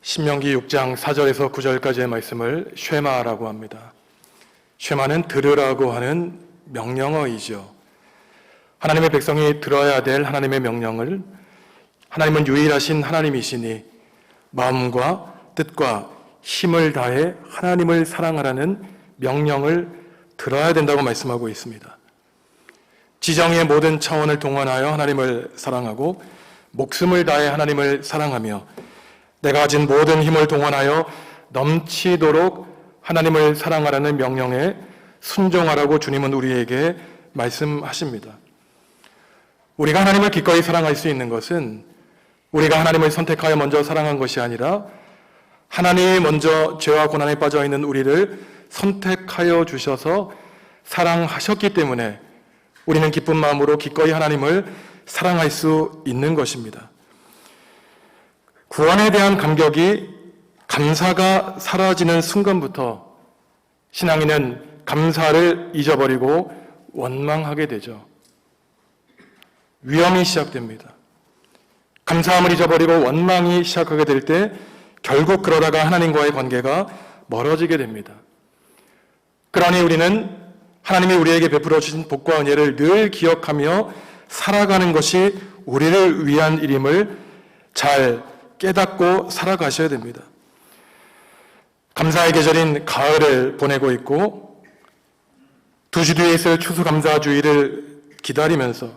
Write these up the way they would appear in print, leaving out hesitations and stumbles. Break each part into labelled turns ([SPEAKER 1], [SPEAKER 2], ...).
[SPEAKER 1] 신명기 6장 4절에서 9절까지의 말씀을 쉐마라고 합니다. 쉐마는 들으라고 하는 명령어이죠. 하나님의 백성이 들어야 될 하나님의 명령을, 하나님은 유일하신 하나님이시니 마음과 뜻과 힘을 다해 하나님을 사랑하라는 명령을 들어야 된다고 말씀하고 있습니다. 지정의 모든 차원을 동원하여 하나님을 사랑하고 목숨을 다해 하나님을 사랑하며 내가 가진 모든 힘을 동원하여 넘치도록 하나님을 사랑하라는 명령에 순종하라고 주님은 우리에게 말씀하십니다. 우리가 하나님을 기꺼이 사랑할 수 있는 것은 우리가 하나님을 선택하여 먼저 사랑한 것이 아니라 하나님이 먼저 죄와 고난에 빠져 있는 우리를 선택하여 주셔서 사랑하셨기 때문에 우리는 기쁜 마음으로 기꺼이 하나님을 사랑할 수 있는 것입니다. 구원에 대한 감격이 감사가 사라지는 순간부터 신앙인은 감사를 잊어버리고 원망하게 되죠. 위험이 시작됩니다. 감사함을 잊어버리고 원망이 시작하게 될 때 결국 그러다가 하나님과의 관계가 멀어지게 됩니다. 그러니 우리는 하나님이 우리에게 베풀어 주신 복과 은혜를 늘 기억하며 살아가는 것이 우리를 위한 일임을 잘 깨닫고 살아가셔야 됩니다. 감사의 계절인 가을을 보내고 있고 두 주 뒤에 있을 추수감사주의를 기다리면서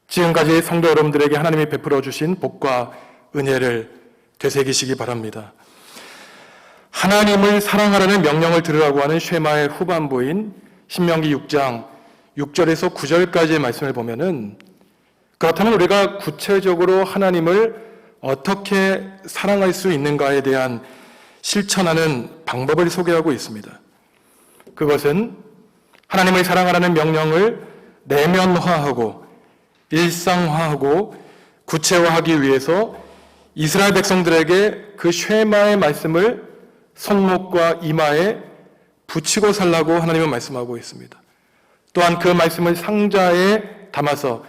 [SPEAKER 1] 지금까지 성도 여러분들에게 하나님이 베풀어 주신 복과 은혜를 되새기시기 바랍니다. 하나님을 사랑하라는 명령을 들으라고 하는 쉐마의 후반부인 신명기 6장 6절에서 9절까지의 말씀을 보면은 그렇다면 우리가 구체적으로 하나님을 어떻게 사랑할 수 있는가에 대한 실천하는 방법을 소개하고 있습니다. 그것은 하나님을 사랑하라는 명령을 내면화하고 일상화하고 구체화하기 위해서 이스라엘 백성들에게 그 쉐마의 말씀을 손목과 이마에 붙이고 살라고 하나님은 말씀하고 있습니다. 또한 그 말씀을 상자에 담아서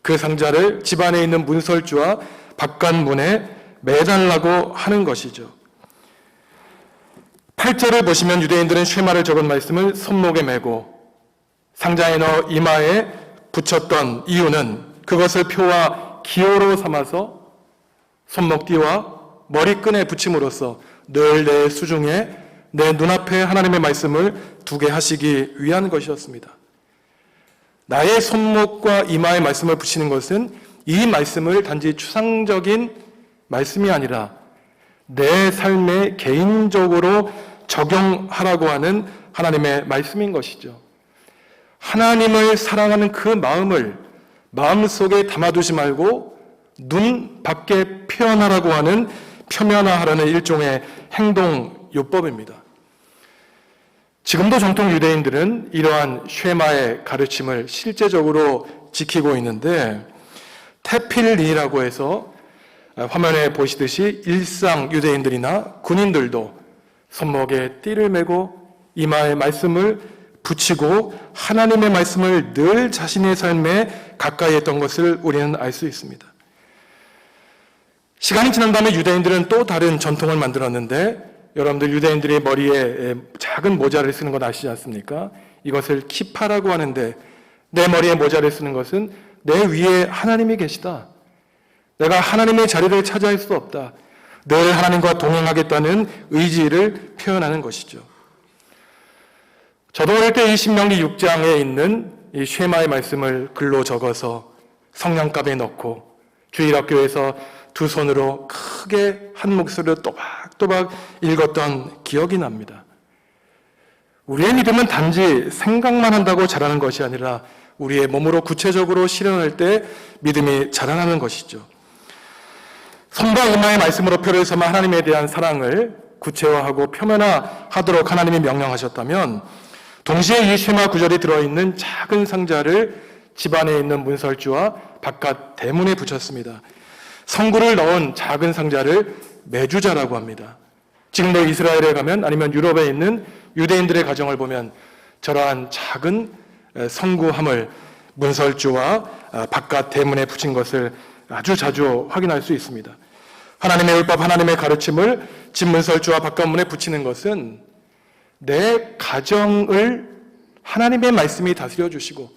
[SPEAKER 1] 그 상자를 집안에 있는 문설주와 바깥문에 매달라고 하는 것이죠. 8절을 보시면 유대인들은 쉐마를 적은 말씀을 손목에 메고 상자에 넣어 이마에 붙였던 이유는 그것을 표와 기호로 삼아서 손목뒤와 머리끈에 붙임으로써 늘 내 수중에 내 눈앞에 하나님의 말씀을 두게 하시기 위한 것이었습니다. 나의 손목과 이마에 말씀을 붙이는 것은 이 말씀을 단지 추상적인 말씀이 아니라 내 삶에 개인적으로 적용하라고 하는 하나님의 말씀인 것이죠. 하나님을 사랑하는 그 마음을 마음속에 담아두지 말고 눈 밖에 표현하라고 하는 표면화하라는 일종의 행동 요법입니다. 지금도 정통 유대인들은 이러한 쉐마의 가르침을 실제적으로 지키고 있는데 테필리라고 해서 화면에 보시듯이 일상 유대인들이나 군인들도 손목에 띠를 메고 이마에 말씀을 붙이고 하나님의 말씀을 늘 자신의 삶에 가까이 했던 것을 우리는 알 수 있습니다. 시간이 지난 다음에 유대인들은 또 다른 전통을 만들었는데 여러분들 유대인들이 머리에 작은 모자를 쓰는 것 아시지 않습니까? 이것을 키파라고 하는데 내 머리에 모자를 쓰는 것은 내 위에 하나님이 계시다. 내가 하나님의 자리를 차지할 수 없다. 늘 하나님과 동행하겠다는 의지를 표현하는 것이죠. 저도 어릴 때 이 신명기 6장에 있는 이 쉐마의 말씀을 글로 적어서 성냥갑에 넣고 주일학교에서 두 손으로 크게 한 목소리로 또박또박 읽었던 기억이 납니다. 우리의 믿음은 단지 생각만 한다고 자라는 것이 아니라 우리의 몸으로 구체적으로 실현할 때 믿음이 자라나는 것이죠. 손과 이마의 말씀으로 표를 삼아 하나님에 대한 사랑을 구체화하고 표면화하도록 하나님이 명령하셨다면 동시에 이 쉐마 구절이 들어있는 작은 상자를 집안에 있는 문설주와 바깥 대문에 붙였습니다. 성구를 넣은 작은 상자를 메주자라고 합니다. 지금도 이스라엘에 가면 아니면 유럽에 있는 유대인들의 가정을 보면 저러한 작은 성구함을 문설주와 바깥 대문에 붙인 것을 아주 자주 확인할 수 있습니다. 하나님의 율법, 하나님의 가르침을 집문설주와 바깥문에 붙이는 것은 내 가정을 하나님의 말씀이 다스려 주시고,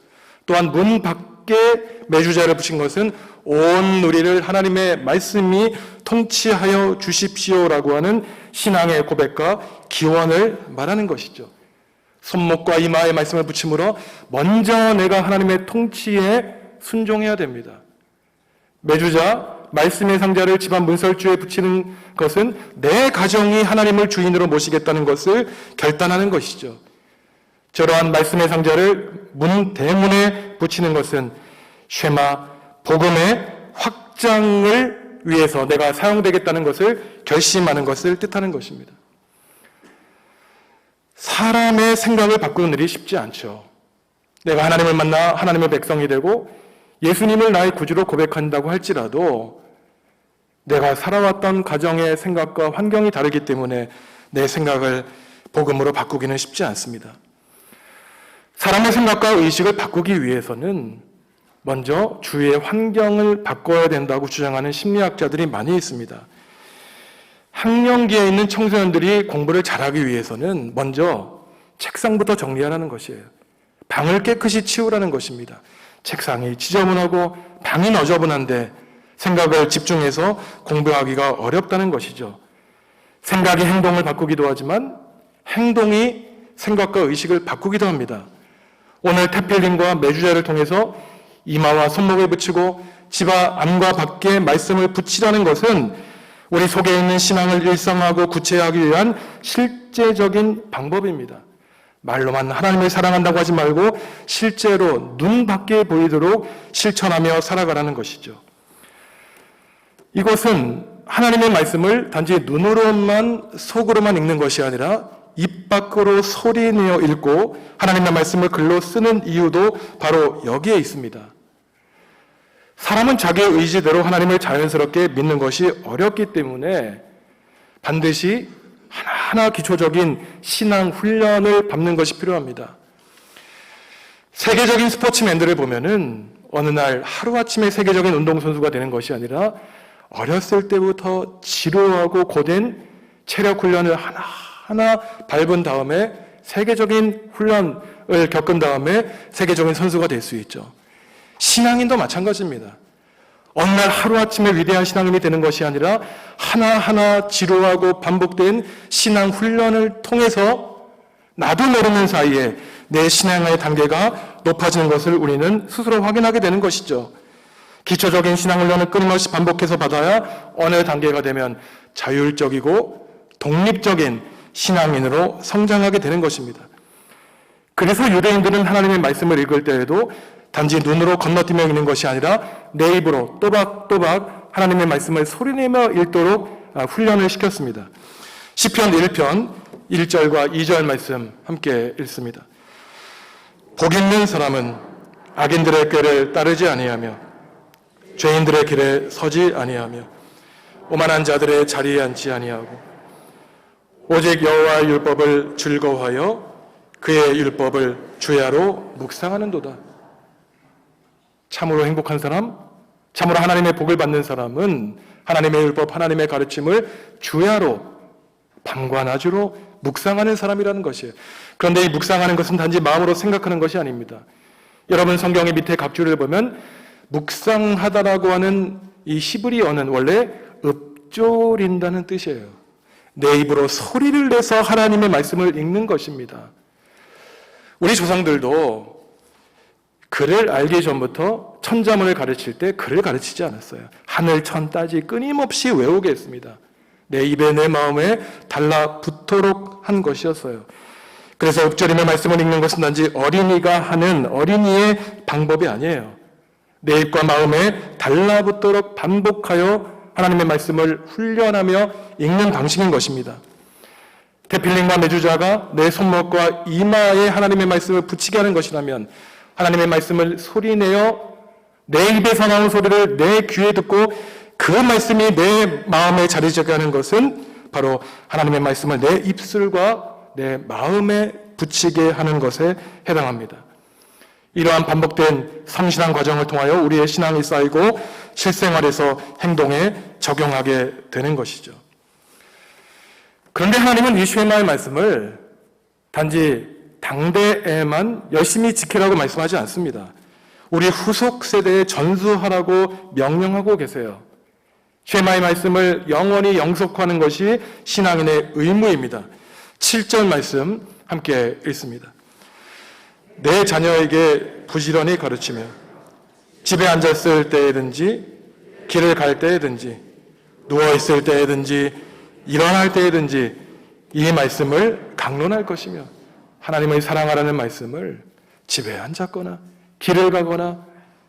[SPEAKER 1] 또한 문 밖에 매주자를 붙인 것은 온 누리를 하나님의 말씀이 통치하여 주십시오라고 하는 신앙의 고백과 기원을 말하는 것이죠. 손목과 이마에 말씀을 붙임으로 먼저 내가 하나님의 통치에 순종해야 됩니다. 매주자, 말씀의 상자를 집안 문설주에 붙이는 것은 내 가정이 하나님을 주인으로 모시겠다는 것을 결단하는 것이죠. 저러한 말씀의 상자를 문 대문에 붙이는 것은 쉐마, 복음의 확장을 위해서 내가 사용되겠다는 것을 결심하는 것을 뜻하는 것입니다. 사람의 생각을 바꾸는 일이 쉽지 않죠. 내가 하나님을 만나 하나님의 백성이 되고 예수님을 나의 구주로 고백한다고 할지라도 내가 살아왔던 가정의 생각과 환경이 다르기 때문에 내 생각을 복음으로 바꾸기는 쉽지 않습니다. 사람의 생각과 의식을 바꾸기 위해서는 먼저 주위의 환경을 바꿔야 된다고 주장하는 심리학자들이 많이 있습니다. 학령기에 있는 청소년들이 공부를 잘하기 위해서는 먼저 책상부터 정리하라는 것이에요. 방을 깨끗이 치우라는 것입니다. 책상이 지저분하고 방이 너저분한데 생각을 집중해서 공부하기가 어렵다는 것이죠. 생각이 행동을 바꾸기도 하지만 행동이 생각과 의식을 바꾸기도 합니다. 오늘 태필링과 매주자를 통해서 이마와 손목을 붙이고 집 안과 밖에 말씀을 붙이라는 것은 우리 속에 있는 신앙을 일상화하고 구체화하기 위한 실제적인 방법입니다. 말로만 하나님을 사랑한다고 하지 말고 실제로 눈 밖에 보이도록 실천하며 살아가라는 것이죠. 이것은 하나님의 말씀을 단지 눈으로만 속으로만 읽는 것이 아니라 입 밖으로 소리내어 읽고 하나님의 말씀을 글로 쓰는 이유도 바로 여기에 있습니다. 사람은 자기의 의지대로 하나님을 자연스럽게 믿는 것이 어렵기 때문에 반드시 하나하나 기초적인 신앙 훈련을 밟는 것이 필요합니다. 세계적인 스포츠맨들을 보면은 어느 날 하루아침에 세계적인 운동선수가 되는 것이 아니라 어렸을 때부터 지루하고 고된 체력 훈련을 하나하나 밟은 다음에 세계적인 훈련을 겪은 다음에 세계적인 선수가 될 수 있죠. 신앙인도 마찬가지입니다. 어느 날 하루아침에 위대한 신앙인이 되는 것이 아니라 하나하나 지루하고 반복된 신앙 훈련을 통해서 나도 모르는 사이에 내 신앙의 단계가 높아지는 것을 우리는 스스로 확인하게 되는 것이죠. 기초적인 신앙 훈련을 끊임없이 반복해서 받아야 어느 단계가 되면 자율적이고 독립적인 신앙인으로 성장하게 되는 것입니다. 그래서 유대인들은 하나님의 말씀을 읽을 때에도 단지 눈으로 건너뛰며 읽는 것이 아니라 내 입으로 또박또박 하나님의 말씀을 소리내며 읽도록 훈련을 시켰습니다. 시편 1편 1절과 2절 말씀 함께 읽습니다. 복 있는 사람은 악인들의 꾀를 따르지 아니하며 죄인들의 길에 서지 아니하며 오만한 자들의 자리에 앉지 아니하고 오직 여호와의 율법을 즐거워하여 그의 율법을 주야로 묵상하는도다. 참으로 행복한 사람, 참으로 하나님의 복을 받는 사람은 하나님의 율법, 하나님의 가르침을 주야로 밤과 낮으로 묵상하는 사람이라는 것이에요. 그런데 이 묵상하는 것은 단지 마음으로 생각하는 것이 아닙니다. 여러분 성경의 밑에 갑주를 보면 묵상하다라고 하는 이 히브리어는 원래 읊조린다는 뜻이에요. 내 입으로 소리를 내서 하나님의 말씀을 읽는 것입니다. 우리 조상들도 글을 알기 전부터 천자문을 가르칠 때 글을 가르치지 않았어요. 하늘 천 따지 끊임없이 외우게 했습니다. 내 입에 내 마음에 달라붙도록 한 것이었어요. 그래서 읊조림의 말씀을 읽는 것은 단지 어린이가 하는 어린이의 방법이 아니에요. 내 입과 마음에 달라붙도록 반복하여 하나님의 말씀을 훈련하며 읽는 방식인 것입니다. 태필링과 매주자가 내 손목과 이마에 하나님의 말씀을 붙이게 하는 것이라면 하나님의 말씀을 소리내어 내 입에서 나온 소리를 내 귀에 듣고 그 말씀이 내 마음에 자리 잡게 하는 것은 바로 하나님의 말씀을 내 입술과 내 마음에 붙이게 하는 것에 해당합니다. 이러한 반복된 성신앙 과정을 통하여 우리의 신앙이 쌓이고 실생활에서 행동에 적용하게 되는 것이죠. 그런데 하나님은 이 쉐마의 말씀을 단지 당대에만 열심히 지키라고 말씀하지 않습니다. 우리 후속 세대에 전수하라고 명령하고 계세요. 쉐마의 말씀을 영원히 영속하는 것이 신앙인의 의무입니다. 7절 말씀 함께 읽습니다. 내 자녀에게 부지런히 가르치며 집에 앉았을 때에든지 길을 갈 때에든지 누워있을 때에든지 일어날 때에든지 이 말씀을 강론할 것이며 하나님을 사랑하라는 말씀을 집에 앉았거나 길을 가거나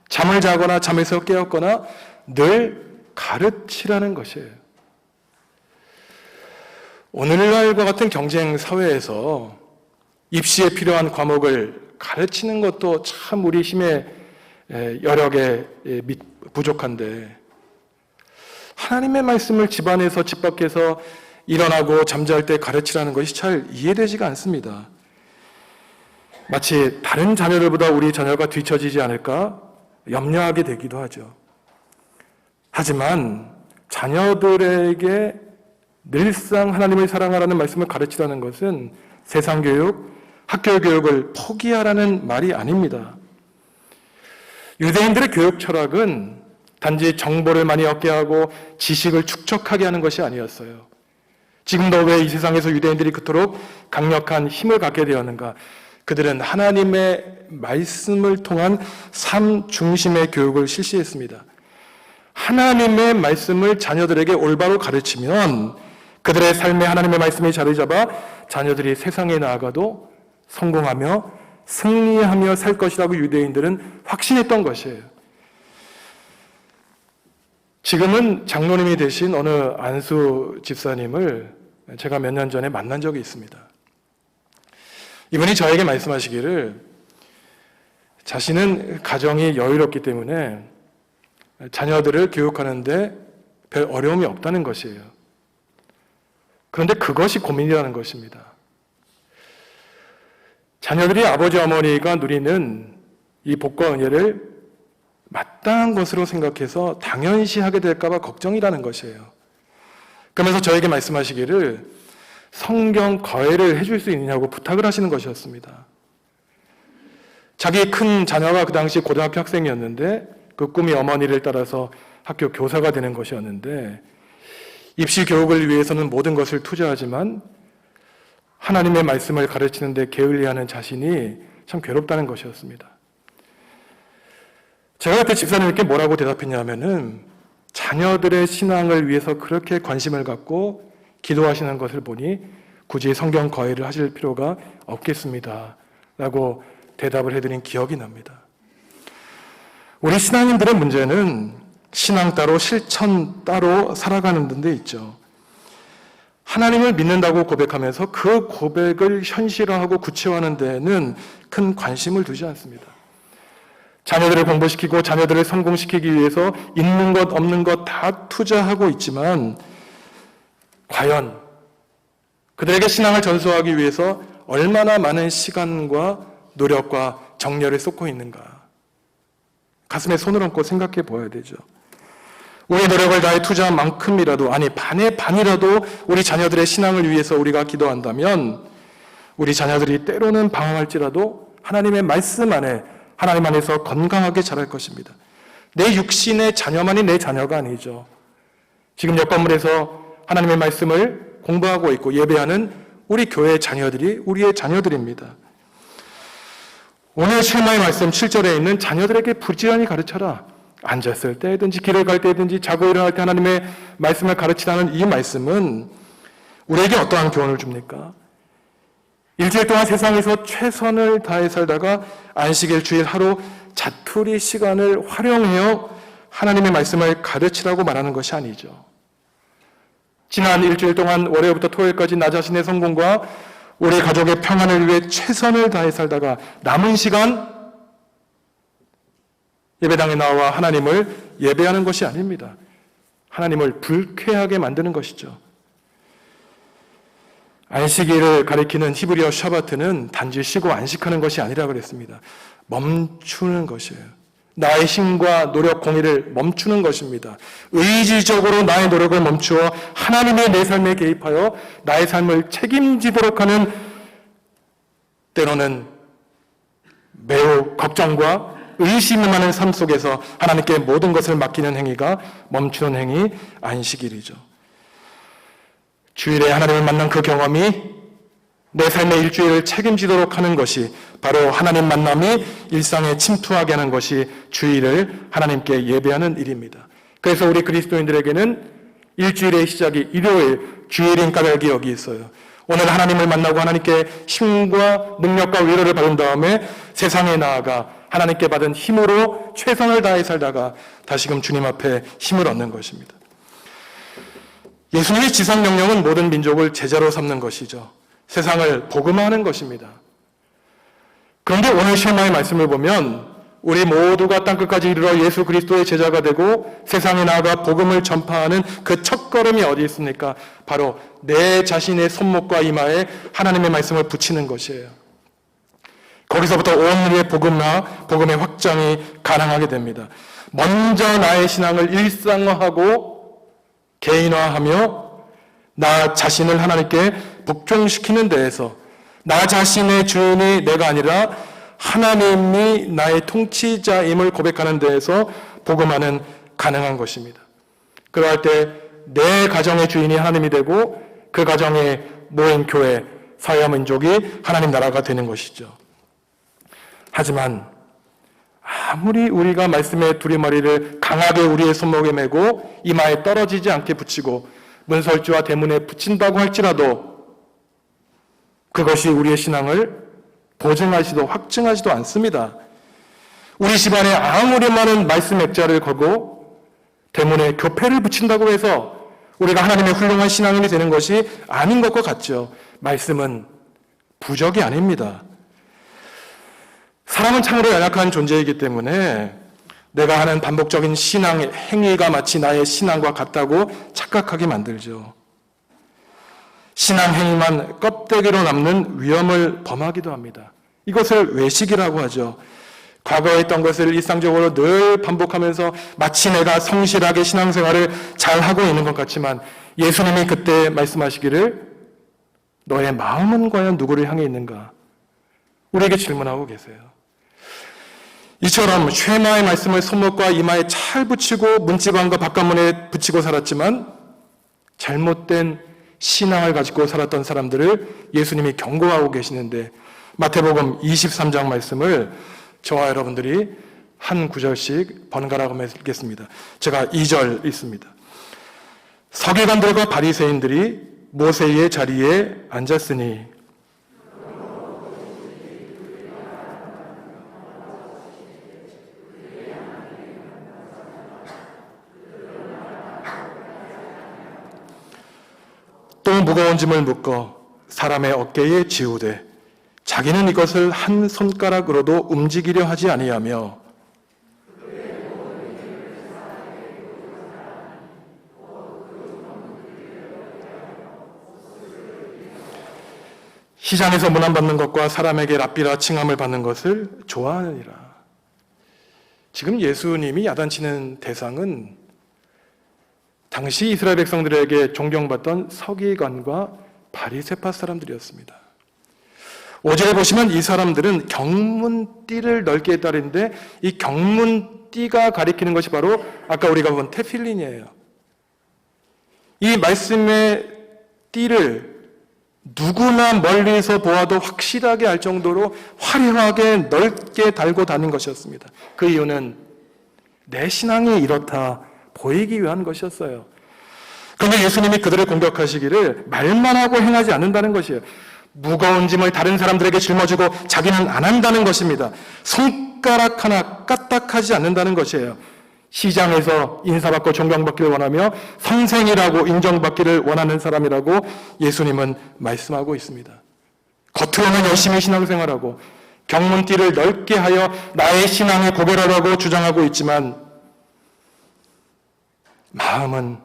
[SPEAKER 1] 잠을 자거나 잠에서 깨었거나 늘 가르치라는 것이에요. 오늘날과 같은 경쟁 사회에서 입시에 필요한 과목을 가르치는 것도 참 우리 힘의 여력에 부족한데 하나님의 말씀을 집안에서 집 밖에서 일어나고 잠잘 때 가르치라는 것이 잘 이해되지가 않습니다. 마치 다른 자녀들보다 우리 자녀가 뒤처지지 않을까 염려하게 되기도 하죠. 하지만 자녀들에게 늘상 하나님을 사랑하라는 말씀을 가르치라는 것은 세상 교육, 학교 교육을 포기하라는 말이 아닙니다. 유대인들의 교육 철학은 단지 정보를 많이 얻게 하고 지식을 축적하게 하는 것이 아니었어요. 지금도 왜 이 세상에서 유대인들이 그토록 강력한 힘을 갖게 되었는가? 그들은 하나님의 말씀을 통한 삶 중심의 교육을 실시했습니다. 하나님의 말씀을 자녀들에게 올바로 가르치면 그들의 삶에 하나님의 말씀이 자리 잡아 자녀들이 세상에 나아가도 성공하며 승리하며 살 것이라고 유대인들은 확신했던 것이에요. 지금은 장로님이 되신 어느 안수 집사님을 제가 몇 년 전에 만난 적이 있습니다. 이분이 저에게 말씀하시기를 자신은 가정이 여유롭기 때문에 자녀들을 교육하는데 별 어려움이 없다는 것이에요. 그런데 그것이 고민이라는 것입니다. 자녀들이 아버지 어머니가 누리는 이 복과 은혜를 마땅한 것으로 생각해서 당연시 하게 될까 봐 걱정이라는 것이에요. 그러면서 저에게 말씀하시기를 성경 거해를 해줄 수 있느냐고 부탁을 하시는 것이었습니다. 자기 큰 자녀가 그 당시 고등학교 학생이었는데 그 꿈이 어머니를 따라서 학교 교사가 되는 것이었는데 입시 교육을 위해서는 모든 것을 투자하지만 하나님의 말씀을 가르치는 데 게을리하는 자신이 참 괴롭다는 것이었습니다. 제가 그때 집사님께 뭐라고 대답했냐면은 자녀들의 신앙을 위해서 그렇게 관심을 갖고 기도하시는 것을 보니 굳이 성경 거해를 하실 필요가 없겠습니다. 라고 대답을 해드린 기억이 납니다. 우리 신앙인들의 문제는 신앙 따로 실천 따로 살아가는 데 있죠. 하나님을 믿는다고 고백하면서 그 고백을 현실화하고 구체화하는 데는 큰 관심을 두지 않습니다. 자녀들을 공부시키고 자녀들을 성공시키기 위해서 있는 것 없는 것 다 투자하고 있지만 과연 그들에게 신앙을 전수하기 위해서 얼마나 많은 시간과 노력과 정열을 쏟고 있는가? 가슴에 손을 얹고 생각해 보아야 되죠. 우리의 노력을 다해 투자한 만큼이라도, 아니 반의 반이라도 우리 자녀들의 신앙을 위해서 우리가 기도한다면 우리 자녀들이 때로는 방황할지라도 하나님의 말씀 안에, 하나님 안에서 건강하게 자랄 것입니다. 내 육신의 자녀만이 내 자녀가 아니죠. 지금 옆 건물에서 하나님의 말씀을 공부하고 있고 예배하는 우리 교회의 자녀들이 우리의 자녀들입니다. 오늘 쉐마의 말씀 7절에 있는 자녀들에게 부지런히 가르쳐라. 앉았을 때든지 길을 갈 때든지 자고 일어날 때 하나님의 말씀을 가르치라는 이 말씀은 우리에게 어떠한 교훈을 줍니까? 일주일 동안 세상에서 최선을 다해 살다가 안식일 주일 하루 자투리 시간을 활용해요 하나님의 말씀을 가르치라고 말하는 것이 아니죠. 지난 일주일 동안 월요일부터 토요일까지 나 자신의 성공과 우리 가족의 평안을 위해 최선을 다해 살다가 남은 시간 예배당에 나와 하나님을 예배하는 것이 아닙니다. 하나님을 불쾌하게 만드는 것이죠. 안식일을 가리키는 히브리어 샤바트는 단지 쉬고 안식하는 것이 아니라 그랬습니다. 멈추는 것이에요. 나의 힘과 노력, 공의를 멈추는 것입니다. 의지적으로 나의 노력을 멈추어 하나님의 내 삶에 개입하여 나의 삶을 책임지도록 하는, 때로는 매우 걱정과 의심이 많은 삶 속에서 하나님께 모든 것을 맡기는 행위가 멈추는 행위, 안식일이죠. 주일에 하나님을 만난 그 경험이 내 삶의 일주일을 책임지도록 하는 것이, 바로 하나님 만남이 일상에 침투하게 하는 것이 주일을 하나님께 예배하는 일입니다. 그래서 우리 그리스도인들에게는 일주일의 시작이 일요일, 주일인 까닭이 여기 있어요. 오늘 하나님을 만나고 하나님께 힘과 능력과 위로를 받은 다음에 세상에 나아가 하나님께 받은 힘으로 최선을 다해 살다가 다시금 주님 앞에 힘을 얻는 것입니다. 예수님의 지상명령은 모든 민족을 제자로 삼는 것이죠. 세상을 복음화하는 것입니다. 그런데 오늘 쉐마의 말씀을 보면 우리 모두가 땅끝까지 이르러 예수 그리스도의 제자가 되고 세상에 나아가 복음을 전파하는 그 첫걸음이 어디 있습니까? 바로 내 자신의 손목과 이마에 하나님의 말씀을 붙이는 것이에요. 거기서부터 온 우리의 복음화, 복음의 확장이 가능하게 됩니다. 먼저 나의 신앙을 일상화하고 개인화하며 나 자신을 하나님께 복종시키는 데에서 나 자신의 주인이 내가 아니라 하나님이 나의 통치자임을 고백하는 데에서 복음화는 가능한 것입니다. 그러할 때 내 가정의 주인이 하나님이 되고 그 가정에 모인 교회, 사회민족이 하나님 나라가 되는 것이죠. 하지만 아무리 우리가 말씀의 두리머리를 강하게 우리의 손목에 메고 이마에 떨어지지 않게 붙이고 문설주와 대문에 붙인다고 할지라도 그것이 우리의 신앙을 보증하지도 확증하지도 않습니다. 우리 집안에 아무리 많은 말씀 액자를 걸고 대문에 교패를 붙인다고 해서 우리가 하나님의 훌륭한 신앙인이 되는 것이 아닌 것과 같죠. 말씀은 부적이 아닙니다. 사람은 참으로 연약한 존재이기 때문에 내가 하는 반복적인 신앙 행위가 마치 나의 신앙과 같다고 착각하게 만들죠. 신앙 행위만 껍데기로 남는 위험을 범하기도 합니다. 이것을 외식이라고 하죠. 과거에 했던 것을 일상적으로 늘 반복하면서 마치 내가 성실하게 신앙생활을 잘하고 있는 것 같지만 예수님이 그때 말씀하시기를 너의 마음은 과연 누구를 향해 있는가? 우리에게 질문하고 계세요. 이처럼 쉐마의 말씀을 손목과 이마에 잘 붙이고 문지방과 바깥문에 붙이고 살았지만 잘못된 신앙을 가지고 살았던 사람들을 예수님이 경고하고 계시는데 마태복음 23장 말씀을 저와 여러분들이 한 구절씩 번갈아 가면서 읽겠습니다. 제가 2절 읽습니다. 서기관들과 바리새인들이 모세의 자리에 앉았으니 또 무거운 짐을 묶어 사람의 어깨에 지우되 자기는 이것을 한 손가락으로도 움직이려 하지 아니하며 시장에서 문안받는 것과 사람에게 랍비라 칭함을 받는 것을 좋아하느니라. 지금 예수님이 야단치는 대상은 당시 이스라엘 백성들에게 존경받던 서기관과 바리새파 사람들이었습니다. 5절에 보시면 이 사람들은 경문띠를 넓게 했다는데 이 경문띠가 가리키는 것이 바로 아까 우리가 본 테필린이에요. 이 말씀의 띠를 누구나 멀리서 보아도 확실하게 알 정도로 화려하게 넓게 달고 다닌 것이었습니다. 그 이유는 내 신앙이 이렇다 보이기 위한 것이었어요. 그런데 예수님이 그들을 공격하시기를 말만 하고 행하지 않는다는 것이에요. 무거운 짐을 다른 사람들에게 짊어지고 자기는 안 한다는 것입니다. 손가락 하나 까딱하지 않는다는 것이에요. 시장에서 인사받고 존경받기를 원하며 선생이라고 인정받기를 원하는 사람이라고 예수님은 말씀하고 있습니다. 겉으로는 열심히 신앙생활하고 경문띠를 넓게 하여 나의 신앙을 고별하라고 주장하고 있지만 마음은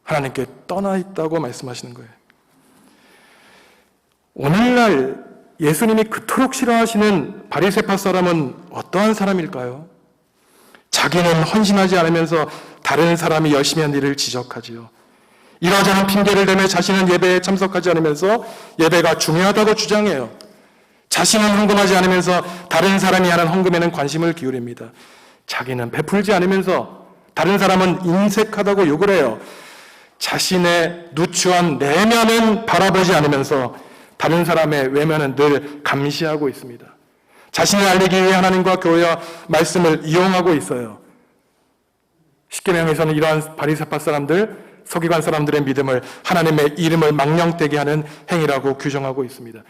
[SPEAKER 1] 하나님께 떠나 있다고 말씀하시는 거예요. 오늘날 예수님이 그토록 싫어하시는 바리새파 사람은 어떠한 사람일까요? 자기는 헌신하지 않으면서 다른 사람이 열심히 한 일을 지적하지요. 이러저런 핑계를 대며 자신은 예배에 참석하지 않으면서 예배가 중요하다고 주장해요. 자신은 헌금하지 않으면서 다른 사람이 하는 헌금에는 관심을 기울입니다. 자기는 베풀지 않으면서 다른 사람은 인색하다고 욕을 해요. 자신의 누추한 내면은 바라보지 않으면서 다른 사람의 외면은 늘 감시하고 있습니다. 자신을 알리기 위해 하나님과 교회와 말씀을 이용하고 있어요. 십계명에서는 이러한 바리새파 사람들, 서기관 사람들의 믿음을 하나님의 이름을 망령되게 하는 행위라고 규정하고 있습니다.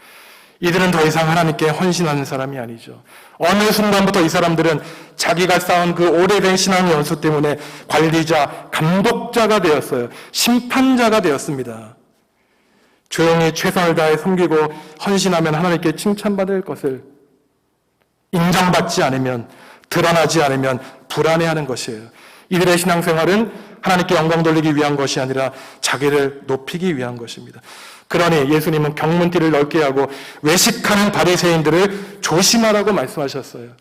[SPEAKER 1] 이들은 더 이상 하나님께 헌신하는 사람이 아니죠. 어느 순간부터 이 사람들은 자기가 쌓은 그 오래된 신앙 연수 때문에 관리자, 감독자가 되었어요. 심판자가 되었습니다. 조용히 최선을 다해 섬기고 헌신하면 하나님께 칭찬받을 것을 인정받지 않으면, 드러나지 않으면 불안해하는 것이에요. 이들의 신앙생활은 하나님께 영광 돌리기 위한 것이 아니라 자기를 높이기 위한 것입니다. 그러니 예수님은 경문띠를 넓게 하고 외식하는 바리새인들을 조심하라고 말씀하셨어요.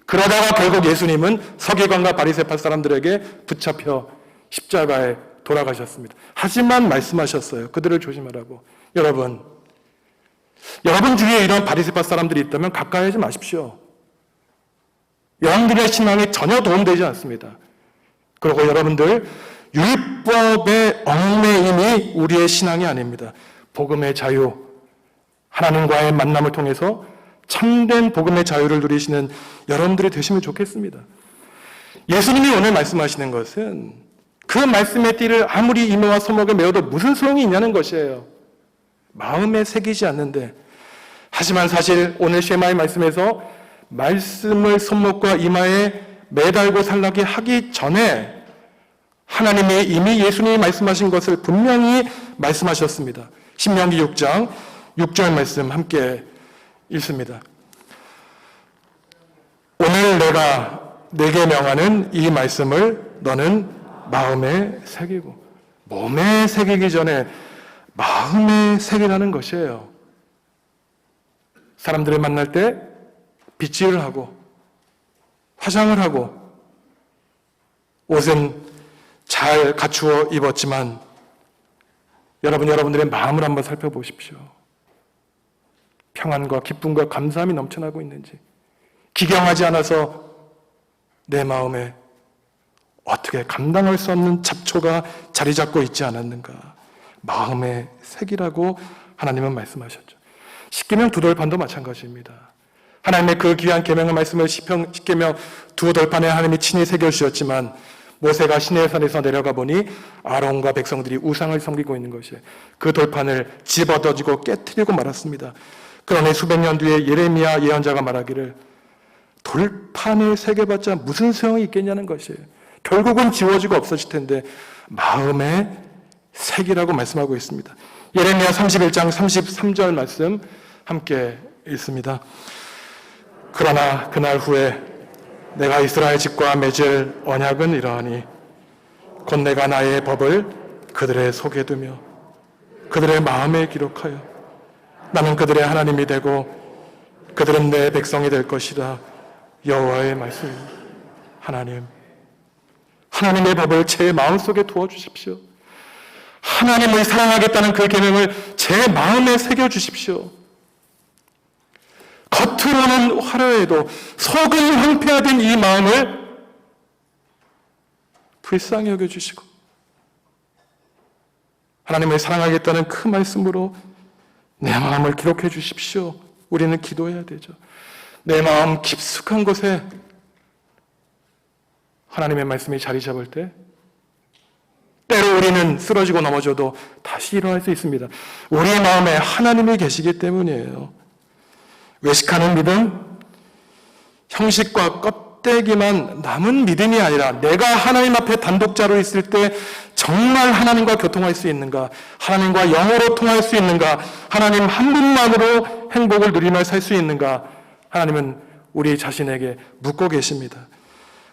[SPEAKER 1] 그러다가 결국 예수님은 서기관과 바리새파 사람들에게 붙잡혀 십자가에 돌아가셨습니다. 하지만 말씀하셨어요. 그들을 조심하라고. 여러분 주위에 이런 바리새파 사람들이 있다면 가까이 하지 마십시오. 여러분들의 신앙에 전혀 도움되지 않습니다. 그리고 여러분들, 율법의 얽매임이 우리의 신앙이 아닙니다. 복음의 자유, 하나님과의 만남을 통해서 참된 복음의 자유를 누리시는 여러분들이 되시면 좋겠습니다. 예수님이 오늘 말씀하시는 것은 그 말씀의 띠를 아무리 이마와 손목에 메어도 무슨 소용이 있냐는 것이에요. 마음에 새기지 않는데. 하지만 사실 오늘 쉐마의 말씀에서 말씀을 손목과 이마에 매달고 살라기 하기 전에 하나님이 이미 예수님이 말씀하신 것을 분명히 말씀하셨습니다. 신명기 6장 6절 말씀 함께 읽습니다. 오늘 내가 내게 명하는 이 말씀을 너는 마음에 새기고, 몸에 새기기 전에 마음에 새기라는 것이에요. 사람들을 만날 때 빗질을 하고 화장을 하고 옷은 잘 갖추어 입었지만 여러분들의 마음을 한번 살펴보십시오. 평안과 기쁨과 감사함이 넘쳐나고 있는지, 기경하지 않아서 내 마음에 어떻게 감당할 수 없는 잡초가 자리 잡고 있지 않았는가. 마음에 새기라고 하나님은 말씀하셨죠. 십계명 두 돌판도 마찬가지입니다. 하나님의 그 귀한 계명의 말씀을 십계명 두 돌판에 하나님이 친히 새겨주셨지만 모세가 시내의 산에서 내려가 보니 아론과 백성들이 우상을 섬기고 있는 것이에요. 그 돌판을 집어던지고 깨트리고 말았습니다. 그러니 수백 년 뒤에 예레미야 예언자가 말하기를 돌판을 새겨봤자 무슨 소용이 있겠냐는 것이에요. 결국은 지워지고 없어질 텐데 마음에 새기라고 말씀하고 있습니다. 예레미야 31장 33절 말씀 함께 읽습니다. 그러나 그날 후에 내가 이스라엘 집과 맺을 언약은 이러하니 곧 내가 나의 법을 그들의 속에 두며 그들의 마음에 기록하여 나는 그들의 하나님이 되고 그들은 내 백성이 될 것이다. 여호와의 말씀입니다. 하나님의 법을 제 마음속에 두어주십시오. 하나님을 사랑하겠다는 그 계명을 제 마음에 새겨주십시오. 겉으로는 화려해도 속은 황폐화된 이 마음을 불쌍히 여겨주시고 하나님을 사랑하겠다는 그 말씀으로 내 마음을 기록해 주십시오. 우리는 기도해야 되죠. 내 마음 깊숙한 곳에 하나님의 말씀이 자리 잡을 때 때로 우리는 쓰러지고 넘어져도 다시 일어날 수 있습니다. 우리의 마음에 하나님이 계시기 때문이에요. 외식하는 믿음, 형식과 껍데기만 남은 믿음이 아니라 내가 하나님 앞에 단독자로 있을 때 정말 하나님과 교통할 수 있는가, 하나님과 영으로 통할 수 있는가, 하나님 한 분만으로 행복을 누리며 살 수 있는가, 하나님은 우리 자신에게 묻고 계십니다.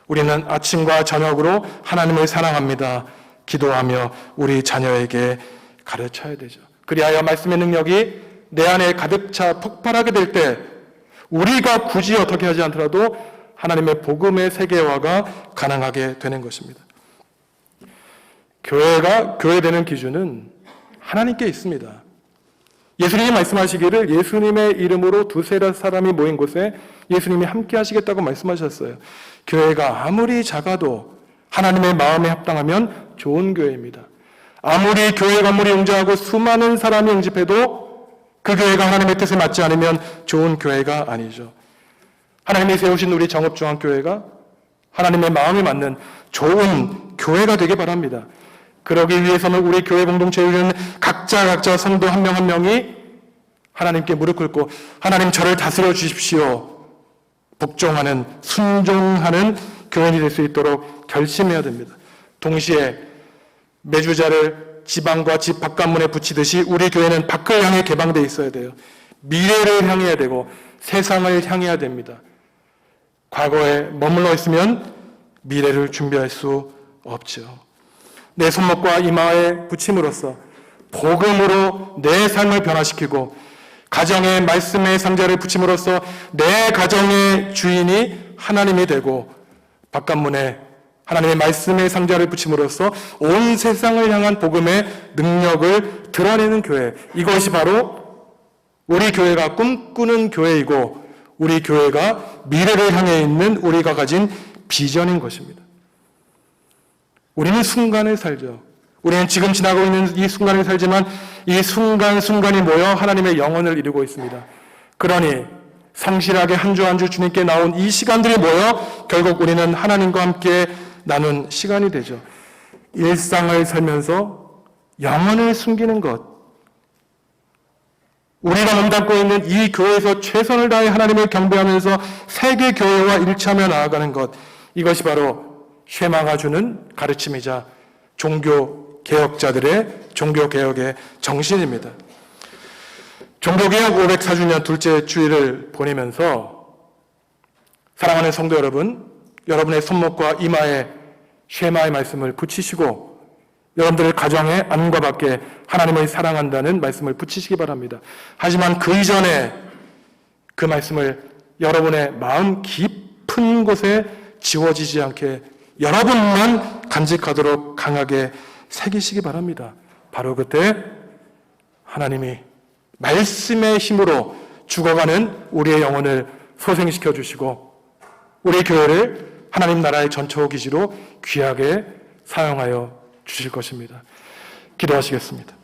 [SPEAKER 1] 우리는 아침과 저녁으로 하나님을 사랑합니다. 기도하며 우리 자녀에게 가르쳐야 되죠. 그리하여 말씀의 능력이 내 안에 가득 차 폭발하게 될 때 우리가 굳이 어떻게 하지 않더라도 하나님의 복음의 세계화가 가능하게 되는 것입니다. 교회가 교회되는 기준은 하나님께 있습니다. 예수님이 말씀하시기를 예수님의 이름으로 두세 사람이 모인 곳에 예수님이 함께 하시겠다고 말씀하셨어요. 교회가 아무리 작아도 하나님의 마음에 합당하면 좋은 교회입니다. 아무리 교회 건물이 웅장하고 수많은 사람이 응집해도 그 교회가 하나님의 뜻에 맞지 않으면 좋은 교회가 아니죠. 하나님이 세우신 우리 정읍중앙교회가 하나님의 마음에 맞는 좋은 교회가 되길 바랍니다. 그러기 위해서는 우리 교회 공동체에 있는 각자 성도 한 명 한 명이 하나님께 무릎 꿇고 하나님 저를 다스려 주십시오. 복종하는, 순종하는 교인이 될 수 있도록 결심해야 됩니다. 동시에 매주자를 지방과 집 바깥문에 붙이듯이 우리 교회는 밖을 향해 개방되어 있어야 돼요. 미래를 향해야 되고 세상을 향해야 됩니다. 과거에 머물러 있으면 미래를 준비할 수 없죠. 내 손목과 이마에 붙임으로써 복음으로 내 삶을 변화시키고 가정의 말씀의 상자를 붙임으로써 내 가정의 주인이 하나님이 되고 바깥문에 하나님의 말씀의 상자를 붙임으로써 온 세상을 향한 복음의 능력을 드러내는 교회, 이것이 바로 우리 교회가 꿈꾸는 교회이고 우리 교회가 미래를 향해 있는 우리가 가진 비전인 것입니다. 우리는 순간을 살죠. 우리는 지금 지나고 있는 이 순간을 살지만 이 순간순간이 모여 하나님의 영혼을 이루고 있습니다. 그러니 성실하게 한 주 한 주 주님께 나온 이 시간들이 모여 결국 우리는 하나님과 함께 나눈 시간이 되죠. 일상을 살면서 영혼을 숨기는 것, 우리가 몸담고 있는 이 교회에서 최선을 다해 하나님을 경배하면서 세계 교회와 일치하며 나아가는 것, 이것이 바로 쉐마가 주는 가르침이자 종교개혁자들의 종교개혁의 정신입니다. 종교개혁 504주년 둘째 주일을 보내면서 사랑하는 성도 여러분, 여러분의 손목과 이마에 쉐마의 말씀을 붙이시고 여러분들의 가정에 안과 밖에 하나님을 사랑한다는 말씀을 붙이시기 바랍니다. 하지만 그 이전에 그 말씀을 여러분의 마음 깊은 곳에 지워지지 않게 여러분만 간직하도록 강하게 새기시기 바랍니다. 바로 그때 하나님이 말씀의 힘으로 죽어가는 우리의 영혼을 소생시켜 주시고 우리 교회를 하나님 나라의 전초 기지로 귀하게 사용하여 주실 것입니다. 기도하시겠습니다.